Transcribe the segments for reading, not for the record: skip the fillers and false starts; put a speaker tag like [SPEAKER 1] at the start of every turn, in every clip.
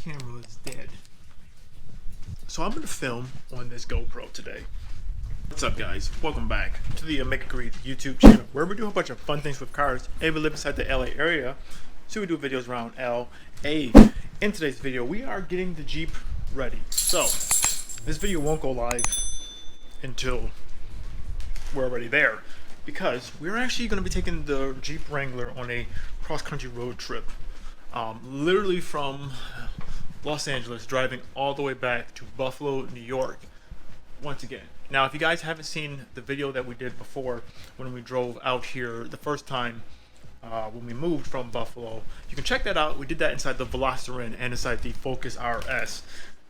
[SPEAKER 1] camera is dead. So I'm going to film on this GoPro today. What's up, guys? Welcome back to the OmegaGreed YouTube channel, where we do a bunch of fun things with cars. And we live inside the LA area, so we do videos around LA. In today's video, we are getting the Jeep ready. So this video won't go live until we're already there, because we're actually going to be taking the Jeep Wrangler on a cross-country road trip. Literally from Los Angeles, driving all the way back to Buffalo, New York, once again. Now, if you guys haven't seen the video that we did before, when we drove out here the first time, when we moved from Buffalo, you can check that out. We did that inside the Veloster and inside the Focus RS.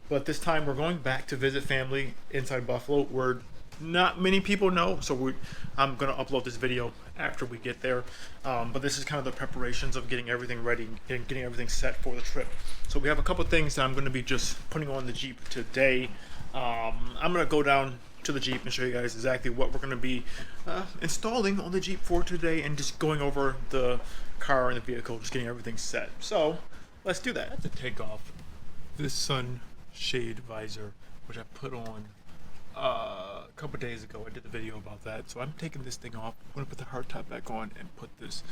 [SPEAKER 1] But this time we're going back to visit family inside Buffalo, where not many people know, so I'm going to upload this video after we get there. But this is kind of the preparations of getting everything ready and getting everything set for the trip. So we have a couple things that I'm going to be just putting on the Jeep today. I'm going to go down to the Jeep and show you guys exactly what we're going to be installing on the Jeep for today, and just going over the car and the vehicle, just getting everything set. So let's do that. I have to take off this Sunshade visor, which I put on a couple days ago. I did the video about that. So I'm taking this thing off. I'm going to put the hard top back on and put this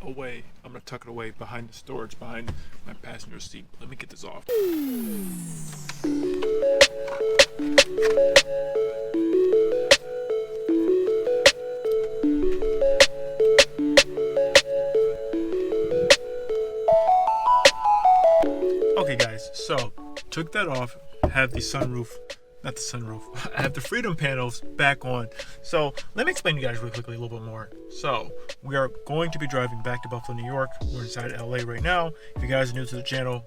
[SPEAKER 1] away. I'm going to tuck it away behind the storage, behind my passenger seat. Let me get this off. Okay guys, so took that off, have the sunroof, not the sunroof, I have the freedom panels back on. So let me explain to you guys really quickly a little bit more. So we are going to be driving back to Buffalo, New York. We're inside LA right now. If you guys are new to the channel,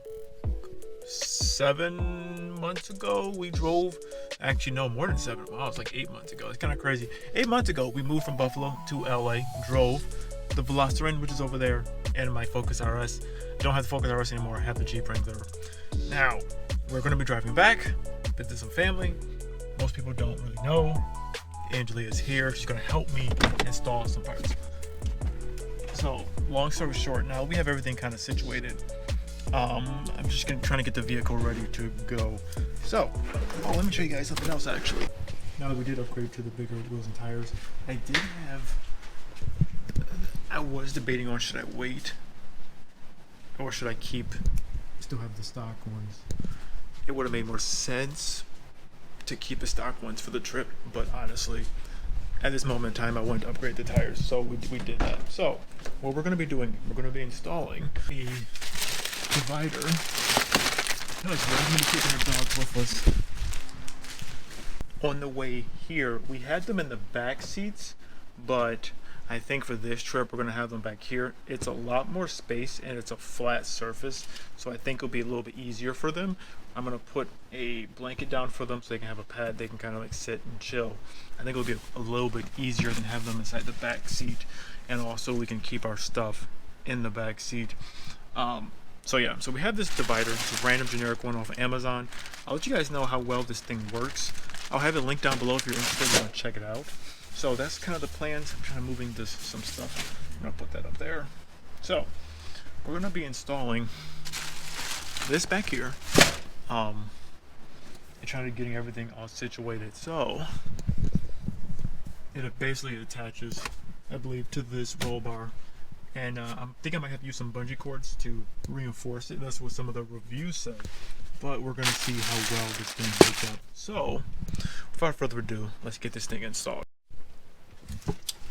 [SPEAKER 1] 7 months ago we drove, actually no, more than 7. Wow, it's like 8 months ago. It's kind of crazy. 8 months ago we moved from Buffalo to LA, drove the Veloster, which is over there, and my Focus RS. Don't have the Focus RS anymore, I have the Jeep Wrangler. Now we're going to be driving back, visit some family. Most people don't really know Angela is here. She's going to help me install some parts. So long story short, now we have everything kind of situated. I'm just trying to get the vehicle ready to go. So let me show you guys something else. Actually, now that we did upgrade to the bigger wheels and tires, I was debating on, should I wait or should I still have the stock ones. It would have made more sense to keep the stock ones for the trip, but honestly, at this moment in time, I wanted to upgrade the tires, so we did that. So what we're going to be doing, we're going to be installing a divider. No, it's right. I'm going to be taking our dogs with us. On the way here, we had them in the back seats, but I think for this trip we're going to have them back here. It's a lot more space and it's a flat surface, so I think it'll be a little bit easier for them. I'm going to put a blanket down for them so they can have a pad they can kind of like sit and chill. I think it'll be a little bit easier than have them inside the back seat, and also we can keep our stuff in the back seat. So yeah, so we have this divider. It's a random generic one off of Amazon. I'll let you guys know how well this thing works. I'll have it linked down below if you're interested and want to check it out. So that's kind of the plans. I'm trying to moving some stuff. I'm going to put that up there. So we're going to be installing this back here, and trying to getting everything all situated. So it basically attaches, I believe, to this roll bar, and I think I might have to use some bungee cords to reinforce it. That's what some of the reviews said, but we're going to see how well this thing holds up. So without further ado, let's get this thing installed.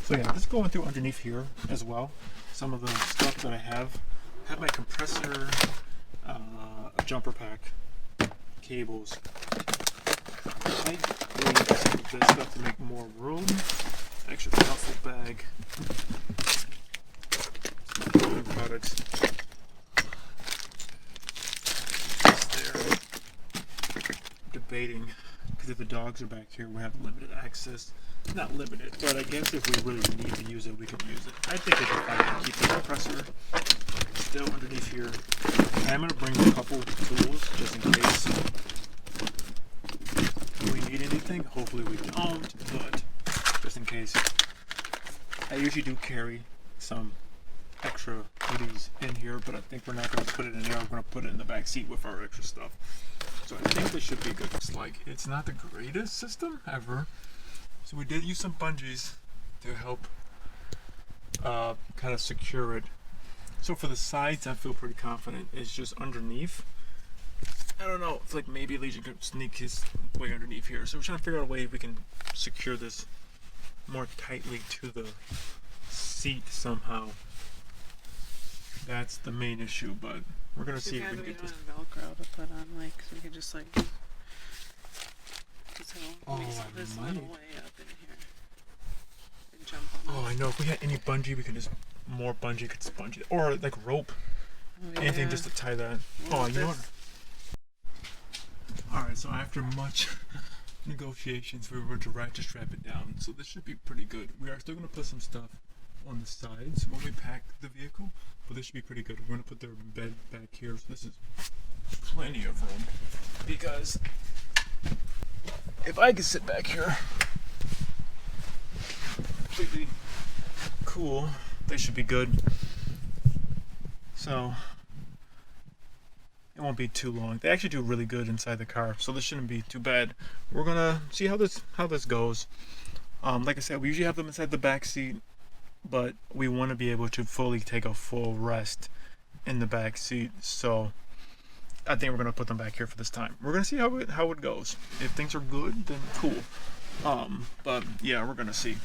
[SPEAKER 1] So yeah, just going through underneath here as well, some of the stuff that I have my compressor, a jumper pack, cables. I need some of this stuff to make more room. Extra duffel bag, some products. There. Debating, because if the dogs are back here, we have limited access. Not limited, but I guess if we really need to use it, we can use it. I think it's fine to keep the compressor still underneath here. I'm going to bring a couple tools just in case we need anything. Hopefully we don't, but just in case. I usually do carry some extra goodies in here, but I think we're not going to put it in there. We're going to put it in the back seat with our extra stuff. So I think this should be good. It's not the greatest system ever. So we did use some bungees to help kind of secure it. So for the sides, I feel pretty confident. It's just underneath. I don't know. It's like maybe Legion could sneak his way underneath here. So we're trying to figure out a way we can secure this more tightly to the seat somehow. That's the main issue, but we're gonna see if we can get this.
[SPEAKER 2] Velcro to put on, like, so we can just like. So this little way up in here and jump on.
[SPEAKER 1] Oh, I know. If we had any bungee, we could just more bungee, could sponge it, or like rope, anything just to tie that. Oh, you know what? All right. So after much negotiations, we were to ratchet strap it down. So this should be pretty good. We are still gonna put some stuff on the sides when we pack the vehicle, but this should be pretty good. We're gonna put their bed back here, so this is plenty of room, because if I could sit back here completely cool, they should be good. So it won't be too long. They actually do really good inside the car, so this shouldn't be too bad. We're gonna see how this goes. Like I said, we usually have them inside the back seat, but we want to be able to fully take a full rest in the back seat. So I think we're gonna put them back here for this time. We're gonna see how it goes. If things are good, then cool. But yeah, we're gonna see.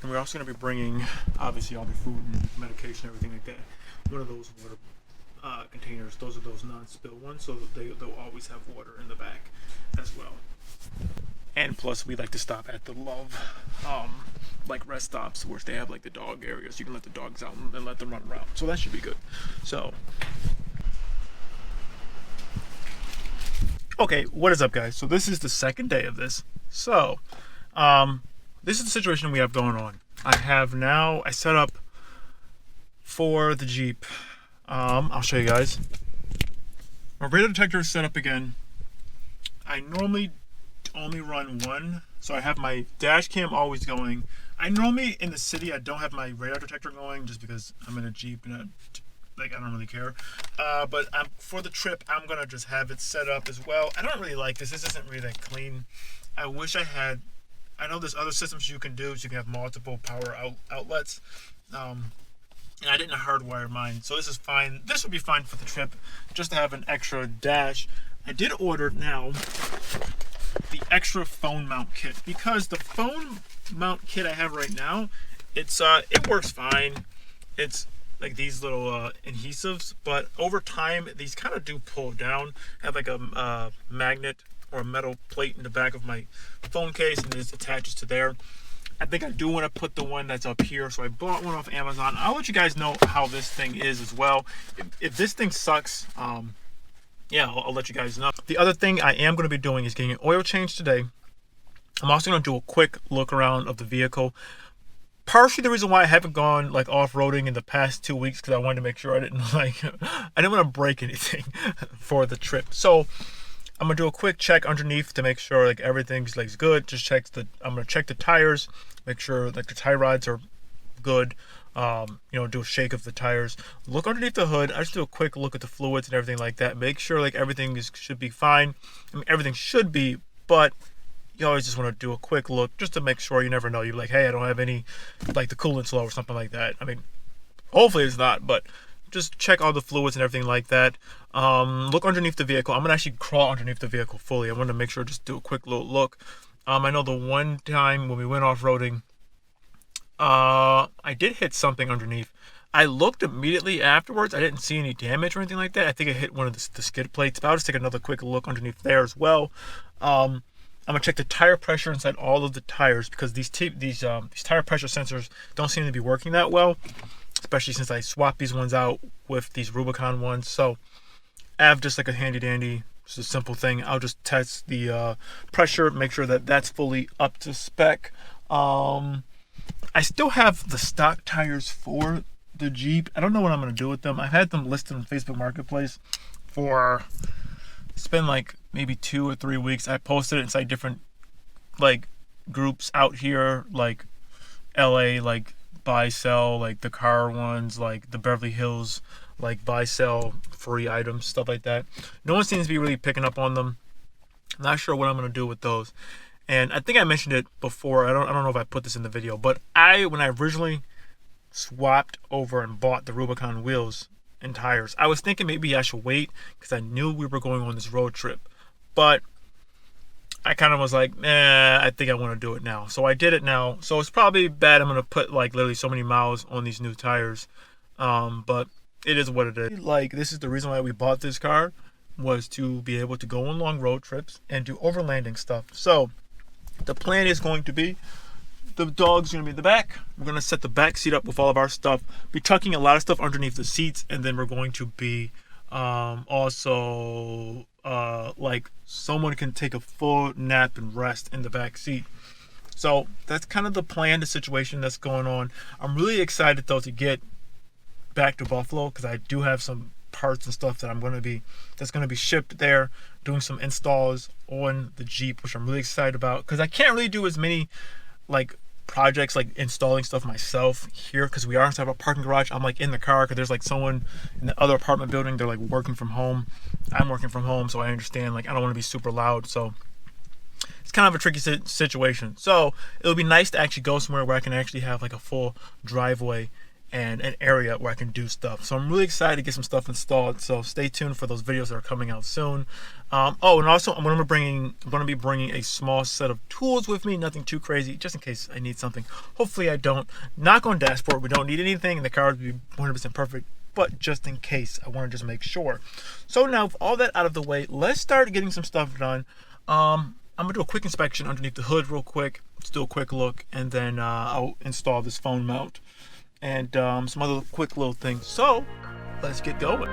[SPEAKER 1] And we're also gonna be bringing, obviously, all the food and medication, everything like that. One of those water containers. Those are those non-spill ones, so they'll always have water in the back as well. And plus, we like to stop at the like rest stops, where they have like the dog areas. You can let the dogs out and let them run around. So that should be good. So, okay, what is up, guys? So this is the second day of this. So, this is the situation we have going on. I set up for the Jeep. I'll show you guys. My radar detector is set up again. I normally only run one, so I have my dash cam always going. I normally, in the city, I don't have my radar detector going just because I'm in a Jeep and I don't really care. But for the trip, I'm gonna just have it set up as well. I don't really like this. This isn't really that clean. I wish I had. I know there's other systems you can do. So you can have multiple power outlets. And I didn't hardwire mine, so this is fine. This would be fine for the trip, just to have an extra dash. I did order now the extra phone mount kit, because the phone mount kit I have right now, it works fine. It's like these little adhesives, but over time these kind of do pull down. I have like a magnet or a metal plate in the back of my phone case, and it attaches to there. I think I do want to put the one that's up here, so I bought one off Amazon. I'll let you guys know how this thing is as well. If this thing sucks, yeah, I'll let you guys know. The other thing I am going to be doing is getting an oil change today. I'm also going to do a quick look around of the vehicle. Partially the reason why I haven't gone like off-roading in the past 2 weeks, because I wanted to make sure I didn't want to break anything for the trip. So I'm gonna do a quick check underneath to make sure like everything's like good. I'm gonna check the tires, make sure like the tie rods are good. Do a shake of the tires, look underneath the hood. I just do a quick look at the fluids and everything like that. Make sure like everything should be fine. I mean, everything should be, but you always just want to do a quick look just to make sure. You never know. You're like, hey, I don't have any, like the coolant's low or something like that. I mean, hopefully it's not, but just check all the fluids and everything like that. Look underneath the vehicle. I'm gonna actually crawl underneath the vehicle fully. I want to make sure, just do a quick little look. I know the one time when we went off-roading, I did hit something underneath. I looked immediately afterwards. I didn't see any damage or anything like that. I think I hit one of the skid plates, but I'll just take another quick look underneath there as well. I'm gonna check the tire pressure inside all of the tires, because these tire pressure sensors don't seem to be working that well, especially since I swapped these ones out with these Rubicon ones. So I have just like a handy dandy, just a simple thing. I'll just test the pressure, make sure that that's fully up to spec. I still have the stock tires for the Jeep. I don't know what I'm going to do with them. I've had them listed on Facebook Marketplace for, it's been like maybe 2 or 3 weeks. I posted it inside different like groups out here, like LA, like buy sell, like the car ones, like the Beverly Hills, like buy sell free items, stuff like that. No one seems to be really picking up on them. I'm not sure what I'm gonna do with those. And I think I mentioned it before. I don't know if I put this in the video, but when I originally swapped over and bought the Rubicon wheels and tires, I was thinking maybe I should wait because I knew we were going on this road trip. But I kind of was like, I think I want to do it now. So I did it now. So it's probably bad I'm going to put like literally so many miles on these new tires. But it is what it is. Like, this is the reason why we bought this car, was to be able to go on long road trips and do overlanding stuff. So the plan is going to be, the dog's going to be in the back. We're going to set the back seat up with all of our stuff, be tucking a lot of stuff underneath the seats, and then we're going to be also like someone can take a full nap and rest in the back seat. So that's kind of the plan, the situation that's going on. I'm really excited though to get back to Buffalo because I do have some parts and stuff that that's going to be shipped there, doing some installs on the Jeep, which I'm really excited about because I can't really do as many like projects like installing stuff myself here because we are inside of a parking garage. I'm like in the car because there's like someone in the other apartment building, they're like working from home. I'm working from home, so I understand, like I don't want to be super loud, so it's kind of a tricky situation. So it'll be nice to actually go somewhere where I can actually have like a full driveway and an area where I can do stuff. So I'm really excited to get some stuff installed. So stay tuned for those videos that are coming out soon. And also I'm going to be bringing a small set of tools with me. Nothing too crazy, just in case I need something. Hopefully I don't. Knock on dashboard. We don't need anything, and the car will be 100% perfect. But just in case, I want to just make sure. So now with all that out of the way, let's start getting some stuff done. I'm gonna do a quick inspection underneath the hood real quick. Let's do a quick look, and then I'll install this phone mount and some other quick little things. So let's get going.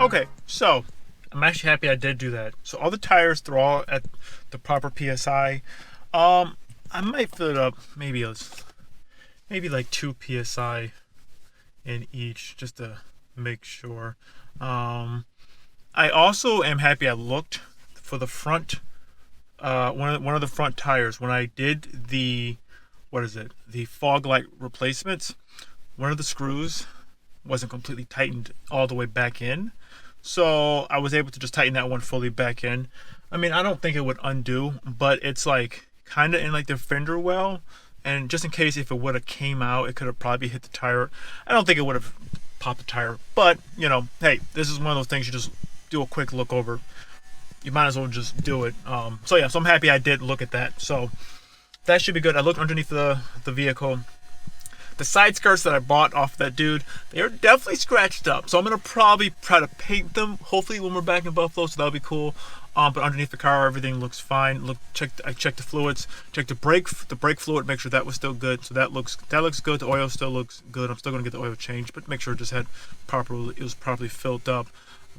[SPEAKER 1] Okay, so I'm actually happy I did do that. So all the tires, they're all at the proper PSI. I might fill it up maybe like 2 PSI in each just to make sure. I also am happy I looked for the front, one of the front tires when I did the fog light replacements. One of the screws wasn't completely tightened all the way back in. So I was able to just tighten that one fully back in. I mean, I don't think it would undo, but it's like kind of in like the fender well. And just in case if it would have came out, it could have probably hit the tire. I don't think it would have popped the tire, but you know, hey, this is one of those things you just do a quick look over. You might as well just do it. So yeah, so I'm happy I did look at that. So that should be good. I looked underneath the vehicle. The side skirts that I bought off that dude, they are definitely scratched up. So I'm going to probably try to paint them, hopefully when we're back in Buffalo, so that'll be cool. But underneath the car, everything looks fine. I checked the fluids, checked the brake fluid, make sure that was still good. So that looks good. The oil still looks good. I'm still going to get the oil changed, but make sure it just had it was properly filled up.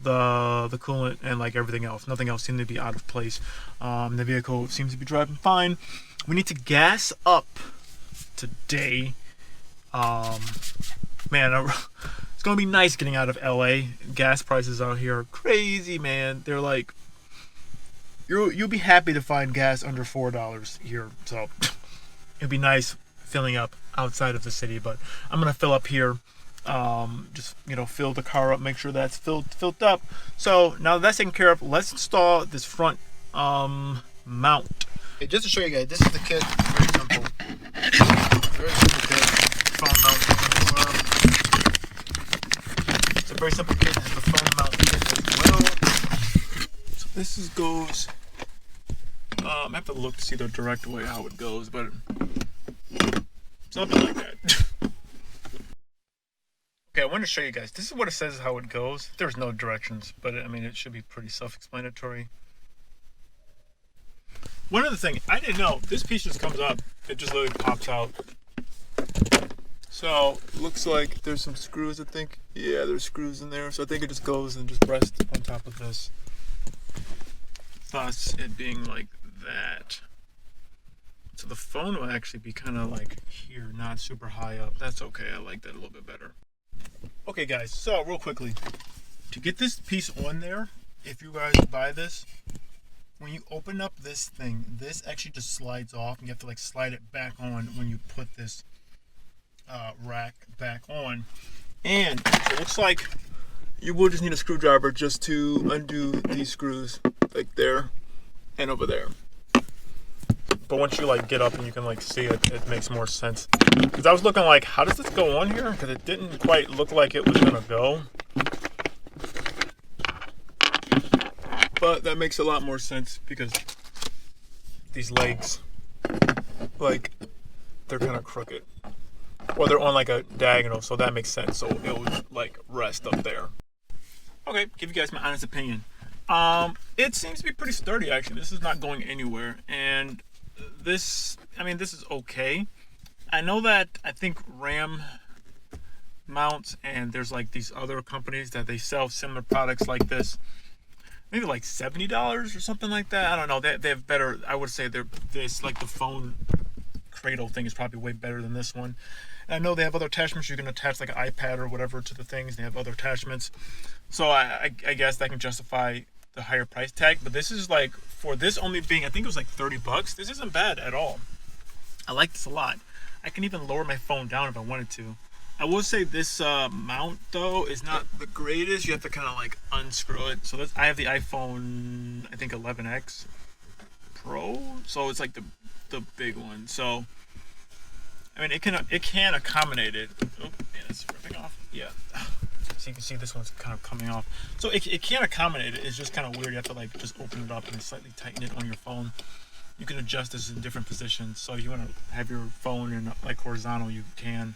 [SPEAKER 1] The coolant and like everything else. Nothing else seemed to be out of place. The vehicle seems to be driving fine. We need to gas up today. Man, it's gonna be nice getting out of LA. Gas prices out here are crazy, man. They're like, you'll be happy to find gas under $4 here. So it'd be nice filling up outside of the city, but I'm gonna fill up here. Just fill the car up, make sure that's filled up. So now that's taken care of, let's install this front mount. Okay, just to show you guys, this is the kit. Very simple. Very simple kit. Phone mount. It's a very simple kit. This is the phone mount kit as well. So this goes. I have to look to see the direct way how it goes, but something like that. Okay, Okay, I want to show you guys. This is what it says how it goes. There's no directions, but I mean, it should be pretty self-explanatory. One other thing, I didn't know, this piece just comes up. It just literally pops out. So, looks like there's some screws, I think. Yeah, there's screws in there. So I think it just goes and just rests on top of this. Thus, it being like that. So the phone will actually be kind of like here, not super high up. That's okay, I like that a little bit better. Okay guys, so real quickly, to get this piece on there, if you guys buy this, when you open up this thing, this actually just slides off, and you have to like slide it back on when you put this rack back on. And it looks like you will just need a screwdriver just to undo these screws, like there and over there. But once you like get up and you can like see it, it makes more sense. Because I was looking like, how does this go on here? Because it didn't quite look like it was gonna go. But that makes a lot more sense because these legs, like, they're kind of crooked. Or they're on like a diagonal, so that makes sense. So it would like rest up there. Okay, give you guys my honest opinion. It seems to be pretty sturdy actually. This is not going anywhere, and this, I mean, this is okay. I know that I think Ram mounts, and there's like these other companies that they sell similar products like this, maybe like $70 or something like that. I don't know. They have better. I would say they're this, like the phone cradle thing is probably way better than this one. And I know they have other attachments. You can attach like an iPad or whatever to the things. They have other attachments, so I guess that can justify the higher price tag. But this is like, for this only being, I think it was like $30. This isn't bad at all. I like this a lot. I can even lower my phone down if I wanted to. I will say this mount though is not the greatest. You have to kind of like unscrew it. So I have the iPhone, I think 11X Pro. So it's like the big one. So I mean, it can accommodate it. Oh, man, it's ripping off. Yeah. So you can see this one's kind of coming off. So it can accommodate it. It's just kind of weird. You have to like just open it up and slightly tighten it on your phone. You can adjust this in different positions. So if you want to have your phone in like horizontal, you can.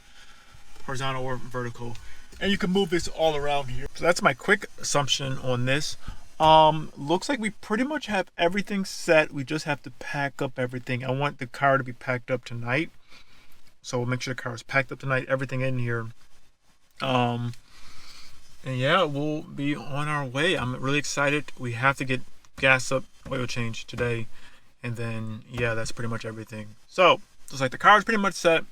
[SPEAKER 1] Horizontal or vertical. And you can move this all around here. So that's my quick assumption on this. Looks like we pretty much have everything set. We just have to pack up everything. I want the car to be packed up tonight. So we'll make sure the car is packed up tonight. Everything in here. And yeah, we'll be on our way. I'm really excited. We have to get gas up, oil change today. And then, yeah, that's pretty much everything. So, just like the car is pretty much set.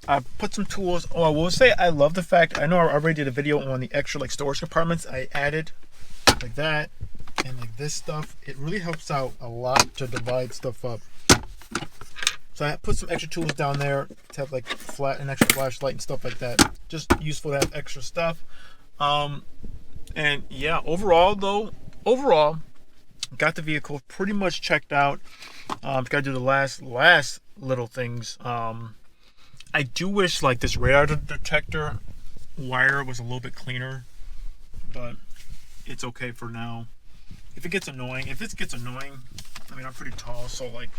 [SPEAKER 1] I put some tools. Oh, I will say I love the fact, I know I already did a video on the extra like storage compartments. I added like that and like this stuff. It really helps out a lot to divide stuff up. So I put some extra tools down there to have like an extra flashlight and stuff like that. Just useful to have extra stuff. And yeah, overall, got the vehicle pretty much checked out. Got to do the last little things. I do wish like this radar detector wire was a little bit cleaner, but it's okay for now. If it gets annoying, I mean, I'm pretty tall, so like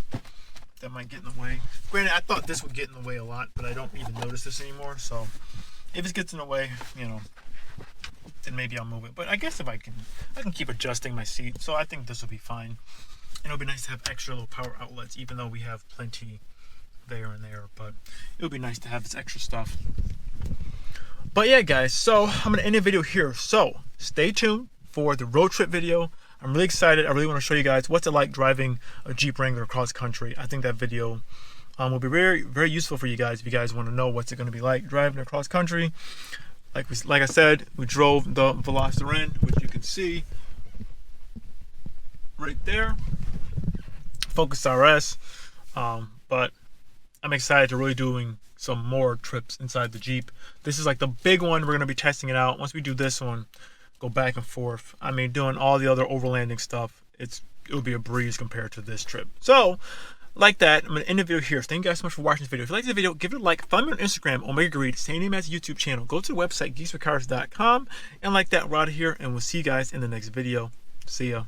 [SPEAKER 1] that might get in the way. Granted, I thought this would get in the way a lot, but I don't even notice this anymore. So if it gets in the way, you know, then maybe I'll move it. But I guess if I can keep adjusting my seat. So I think this will be fine. And it'll be nice to have extra little power outlets, even though we have plenty there and there. But it would be nice to have this extra stuff. But yeah, guys, so I'm going to end the video here. So stay tuned for the road trip video. I'm really excited. I really want to show you guys what's it like driving a Jeep Wrangler across country. I think that video will be very, very useful for you guys if you guys want to know what's it going to be like driving across country. Like I said, we drove the Veloster, which you can see right there. Focus RS. But I'm excited to really doing some more trips inside the Jeep. This is like the big one. We're going to be testing it out. Once we do this one, go back and forth. I mean, doing all the other overlanding stuff, it'll be a breeze compared to this trip. So, like that, I'm going to end the video here. Thank you guys so much for watching this video. If you like this video, give it a like. Follow me on Instagram, OmegaGreed, same name as the YouTube channel. Go to the website, geeksforcars.com, and like that, we're out of here, and we'll see you guys in the next video. See ya.